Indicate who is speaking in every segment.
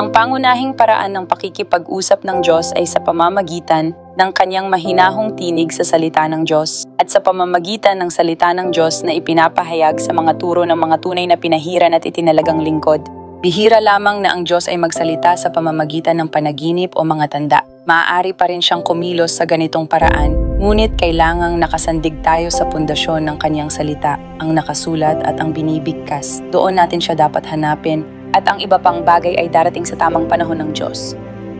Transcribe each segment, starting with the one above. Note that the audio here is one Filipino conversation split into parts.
Speaker 1: Ang pangunahing paraan ng pakikipag-usap ng Diyos ay sa pamamagitan ng kanyang mahinahong tinig sa salita ng Diyos at sa pamamagitan ng salita ng Diyos na ipinapahayag sa mga turo ng mga tunay na pinahiran at itinalagang lingkod. Bihira lamang na ang Diyos ay magsalita sa pamamagitan ng panaginip o mga tanda. Maaari pa rin siyang kumilos sa ganitong paraan, ngunit kailangang nakasandig tayo sa pundasyon ng kanyang salita, ang nakasulat at ang binibigkas. Doon natin siya dapat hanapin, at ang iba pang bagay ay darating sa tamang panahon ng Diyos.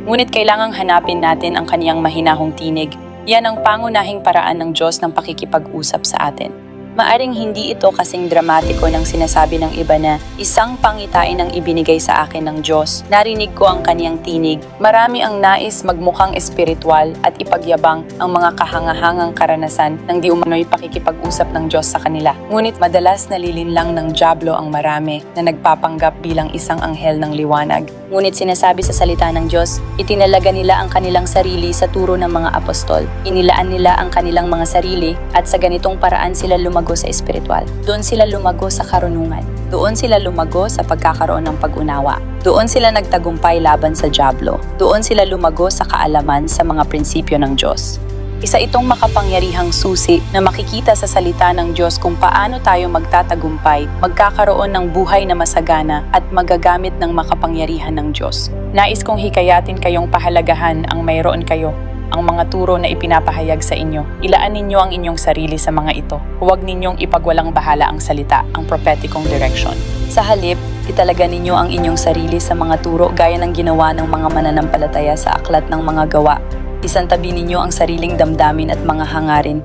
Speaker 1: Ngunit kailangang hanapin natin ang kaniyang mahinahong tinig. Yan ang pangunahing paraan ng Diyos ng pakikipag-usap sa atin. Maaring hindi ito kasing dramatiko ng sinasabi ng iba na isang pangitain ang ibinigay sa akin ng Diyos. Narinig ko ang kaniyang tinig. Marami ang nais magmukhang espiritual at ipagyabang ang mga kahangahangang karanasan ng di umano'y pakikipag-usap ng Diyos sa kanila. Ngunit madalas nalilinlang ng dyablo ang marami na nagpapanggap bilang isang anghel ng liwanag. Ngunit sinasabi sa salita ng Diyos, itinalaga nila ang kanilang sarili sa turo ng mga apostol. Inilaan nila ang kanilang mga sarili at sa ganitong paraan sila lumago sa espiritual. Doon sila lumago sa karunungan. Doon sila lumago sa pagkakaroon ng pag-unawa. Doon sila nagtagumpay laban sa dyablo. Doon sila lumago sa kaalaman sa mga prinsipyo ng Diyos. Isa itong makapangyarihang susi na makikita sa salita ng Diyos kung paano tayo magtatagumpay, magkakaroon ng buhay na masagana at magagamit ng makapangyarihan ng Diyos. Nais kong hikayatin kayong pahalagahan ang mayroon kayo, ang mga turo na ipinapahayag sa inyo. Ilaan ninyo ang inyong sarili sa mga ito. Huwag ninyong ipagwalang bahala ang salita, ang prophetikong direction. Sa halip, italaga ninyo ang inyong sarili sa mga turo gaya ng ginawa ng mga mananampalataya sa aklat ng mga gawa. Isantabi ninyo ang sariling damdamin at mga hangarin